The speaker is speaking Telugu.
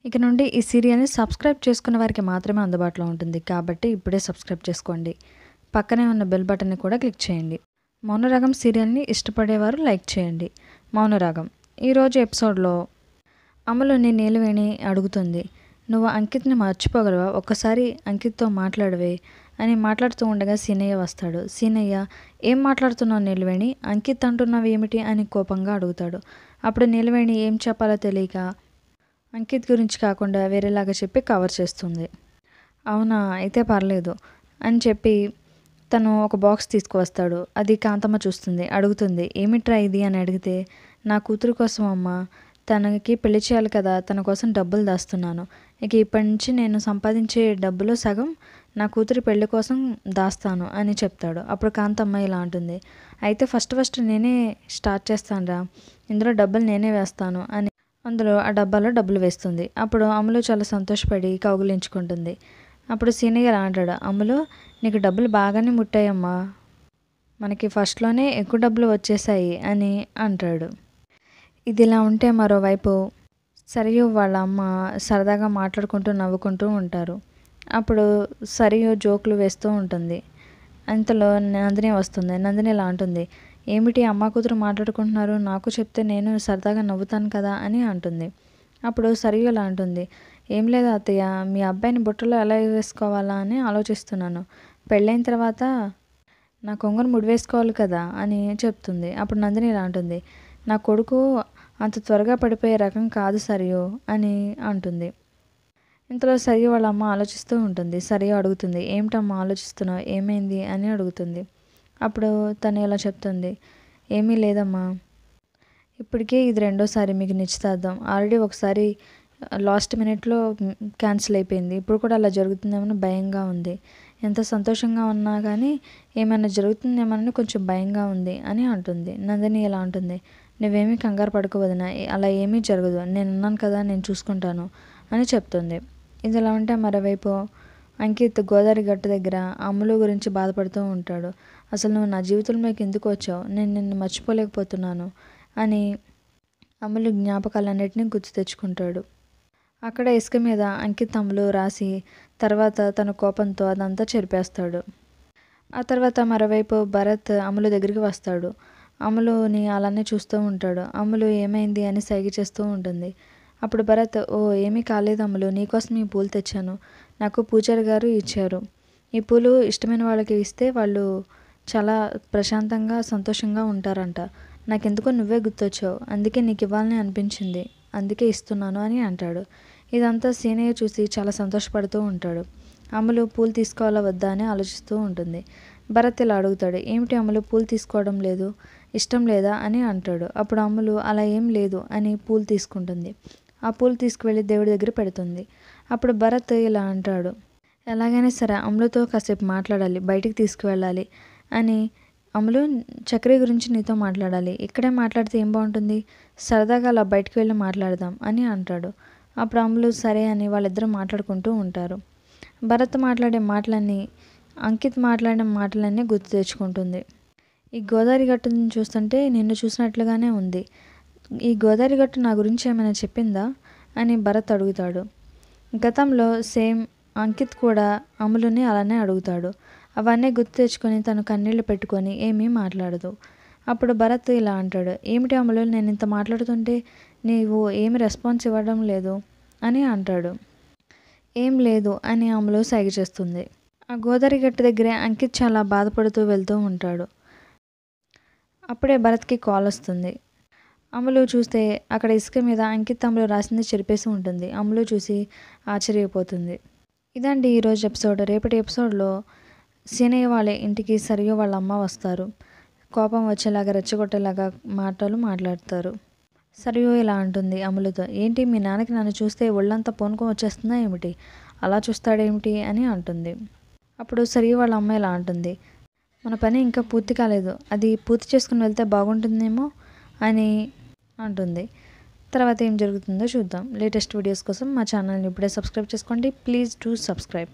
ఇక నుండి ఈ సీరియల్‌ని సబ్స్క్రైబ్ చేసుకున్న వారికి మాత్రమే అందుబాటులో ఉంటుంది. కాబట్టి ఇప్పుడే సబ్స్క్రైబ్ చేసుకోండి. పక్కనే ఉన్న బెల్ బటన్‌ని కూడా క్లిక్ చేయండి. మౌనరాగం సీరియల్‌ని ఇష్టపడేవారు లైక్ చేయండి. మౌనరాగం ఈరోజు ఎపిసోడ్‌లో అమలుని నీలవేణి అడుగుతుంది. నువ్వు అంకిత్‌ని మర్చిపోగలవా? ఒక్కసారి అంకిత్‌తో మాట్లాడవే అని మాట్లాడుతూ ఉండగా సీనయ్య వస్తాడు. సీనయ్య ఏం మాట్లాడుతున్నావు నీలవేణి? అంకిత్ అంటున్నావు ఏమిటి అని కోపంగా అడుగుతాడు. అప్పుడు నీలవేణి ఏం చెప్పాలో తెలియక అంకిత్ గురించి కాకుండా వేరేలాగా చెప్పి కవర్ చేస్తుంది. అవునా, అయితే పర్లేదు అని చెప్పి తను ఒక బాక్స్ తీసుకువస్తాడు. అది కాంతమ్మ చూస్తుంది. అడుగుతుంది ఏమిట్రా ఇది అని అడిగితే, నా కూతురు కోసం అమ్మ, తనకి పెళ్లి చేయాలి కదా, తన కోసం డబ్బులు దాస్తున్నాను. ఇక ఇప్పటి నుంచి నేను సంపాదించే డబ్బులో సగం నా కూతురి పెళ్లి కోసం దాస్తాను అని చెప్తాడు. అప్పుడు కాంతమ్మ ఇలా అంటుంది, అయితే ఫస్ట్ నేనే స్టార్ట్ చేస్తానురా, ఇందులో డబ్బులు నేనే వేస్తాను అని అందులో ఆ డబ్బాలో డబ్బులు వేస్తుంది. అప్పుడు అమలు చాలా సంతోషపడి కౌగిలించుకుంటుంది. అప్పుడు సీనయ్య ఇలా అంటాడు, అమలు నీకు డబ్బులు బాగానే ముట్టాయమ్మా, మనకి ఫస్ట్లోనే ఎక్కువ డబ్బులు వచ్చేసాయి అని అంటాడు. ఇదిలా ఉంటే మరోవైపు సరియు వాళ్ళ అమ్మ సరదాగా మాట్లాడుకుంటూ నవ్వుకుంటూ ఉంటారు. అప్పుడు సరియు జోకులు వేస్తూ ఉంటుంది. అంతలో నందిని వస్తుంది. నందిని ఇలా అంటుంది, ఏమిటి అమ్మ కూతురు మాట్లాడుకుంటున్నారు, నాకు చెప్తే నేను సరదాగా నవ్వుతాను కదా అని అంటుంది. అప్పుడు సరియు ఇలా అంటుంది, ఏం లేదు అత్తయ్య, మీ అబ్బాయిని బుట్టలో ఎలా వేసుకోవాలా అని ఆలోచిస్తున్నాను. పెళ్ళైన తర్వాత నా కొంగును ముడివేసుకోవాలి కదా అని చెప్తుంది. అప్పుడు నందిని ఇలా అంటుంది, నా కొడుకు అంత త్వరగా పడిపోయే రకం కాదు సరియు అని అంటుంది. ఇంతలో సరియు వాళ్ళ అమ్మ ఆలోచిస్తూ ఉంటుంది. సరియు అడుగుతుంది, ఏమిటమ్మా ఆలోచిస్తున్నావు, ఏమైంది అని అడుగుతుంది. అప్పుడు తను ఇలా చెప్తుంది, ఏమీ లేదమ్మా, ఇప్పటికే ఇది రెండోసారి మీకు నిశ్చితార్థం. ఆల్రెడీ ఒకసారి లాస్ట్ మినిట్లో క్యాన్సిల్ అయిపోయింది. ఇప్పుడు కూడా అలా జరుగుతుందేమో భయంగా ఉంది. ఎంత సంతోషంగా ఉన్నా కానీ ఏమైనా జరుగుతుందేమోనని కొంచెం భయంగా ఉంది అని అంటుంది. నందిని ఇలా అంటుంది, నువ్వేమీ కంగారు పడుకోవదినా, అలా ఏమీ జరగదు, నేనున్నాను కదా, నేను చూసుకుంటాను అని చెప్తుంది. ఇదిలా ఉంటే మరోవైపు అంకిత్ గోదావరి గట్టు దగ్గర అమ్ములు గురించి బాధపడుతూ ఉంటాడు. అసలు నువ్వు నా జీవితంలోకి ఎందుకు వచ్చావు, నేను నిన్ను మర్చిపోలేకపోతున్నాను అని అమ్ములు జ్ఞాపకాలన్నిటినీ గుర్తు తెచ్చుకుంటాడు. అక్కడ ఇసుక మీద అంకిత్ అమ్ములు రాసి తర్వాత తన కోపంతో అదంతా చెరిపేస్తాడు. ఆ తర్వాత మరోవైపు భరత్ అమ్ములు దగ్గరికి వస్తాడు. అమ్ములుని అలానే చూస్తూ ఉంటాడు. అమ్ములు ఏమైంది అని సైగ చేస్తూ ఉంటుంది. అప్పుడు భరత్, ఓ ఏమీ కాలేదు అమ్ములు, నీకోసం ఈ పూలు తెచ్చాను, నాకు పూజారి గారు ఇచ్చారు. ఈ పూలు ఇష్టమైన వాళ్ళకి ఇస్తే వాళ్ళు చాలా ప్రశాంతంగా సంతోషంగా ఉంటారంట. నాకెందుకో నువ్వే గుర్తొచ్చావు, అందుకే నీకు ఇవ్వాలని అనిపించింది, అందుకే ఇస్తున్నాను అని అంటాడు. ఇదంతా సీనయ్య చూసి చాలా సంతోషపడుతూ ఉంటాడు. అమలు పూలు తీసుకోవాలా వద్దా అని ఆలోచిస్తూ ఉంటుంది. భరత్ ఇలా అడుగుతాడు, ఏమిటి అమలు పూలు తీసుకోవడం లేదు, ఇష్టం లేదా అని అంటాడు. అప్పుడు అమలు అలా ఏం లేదు అని పూలు తీసుకుంటుంది. ఆ పూలు తీసుకువెళ్ళి దేవుడి దగ్గర పెడుతుంది. అప్పుడు భరత్ ఇలా అంటాడు, ఎలాగైనా సరే అమలుతో కాసేపు మాట్లాడాలి, బయటికి తీసుకువెళ్ళాలి అని. అమలు, చక్రి గురించి నీతో మాట్లాడాలి, ఇక్కడే మాట్లాడితే ఏం బాగుంటుంది, సరదాగా అలా బయటికి వెళ్ళి మాట్లాడదాం అని అంటాడు. అప్పుడు అమలు సరే అని వాళ్ళిద్దరూ మాట్లాడుకుంటూ ఉంటారు. భరత్ మాట్లాడే మాటలన్నీ అంకిత్ మాట్లాడిన మాటలన్నీ గుర్తు తెచ్చుకుంటుంది. ఈ గోదావరి గట్టుని చూస్తుంటే నిన్ను చూసినట్లుగానే ఉంది, ఈ గోదావరి గట్టు నా గురించి ఏమైనా చెప్పిందా అని భరత్ అడుగుతాడు. గతంలో సేమ్ అంకిత్ కూడా అమలుని అలానే అడుగుతాడు. అవన్నీ గుర్తు తెచ్చుకొని తను కన్నీళ్లు పెట్టుకొని ఏమీ మాట్లాడదు. అప్పుడు భరత్ ఇలా అంటాడు, ఏమిటి అమలు, నేను ఇంత మాట్లాడుతుంటే నీవు ఏమి రెస్పాన్స్ ఇవ్వడం లేదు అని అంటాడు. ఏం లేదు అని అమలు సైగ చేస్తుంది. ఆ గోదావరి గట్టు దగ్గరే అంకిత్ చాలా బాధపడుతూ వెళ్తూ ఉంటాడు. అప్పుడే భరత్కి కాల్ వస్తుంది. అమలు చూస్తే అక్కడ ఇసుక మీద అంకిత్ అమలు రాసింది చెరిపేసి ఉంటుంది. అమలు చూసి ఆశ్చర్యపోతుంది. ఇదండి ఈరోజు ఎపిసోడ్. రేపటి ఎపిసోడ్లో సీనయ్య వాళ్ళ ఇంటికి సరియు వాళ్ళ అమ్మ వస్తారు. కోపం వచ్చేలాగా రెచ్చగొట్టేలాగా మాటలు మాట్లాడతారు. సరియు ఇలా అంటుంది అమలుతో, ఏంటి మీ నాన్నకి నన్ను చూస్తే ఒళ్ళంతా పూనుకొని వచ్చేస్తుందా ఏమిటి, అలా చూస్తాడేమిటి అని అంటుంది. అప్పుడు సరియు వాళ్ళ అమ్మ ఇలా అంటుంది, మన పని ఇంకా పూర్తి కాలేదు, అది పూర్తి చేసుకుని వెళ్తే బాగుంటుందేమో అని అంటుంది. తర్వాత ఏం జరుగుతుందో చూద్దాం. లేటెస్ట్ వీడియోస్ కోసం మా ఛానల్ని ఇప్పుడే సబ్స్క్రైబ్ చేసుకోండి. Please do subscribe.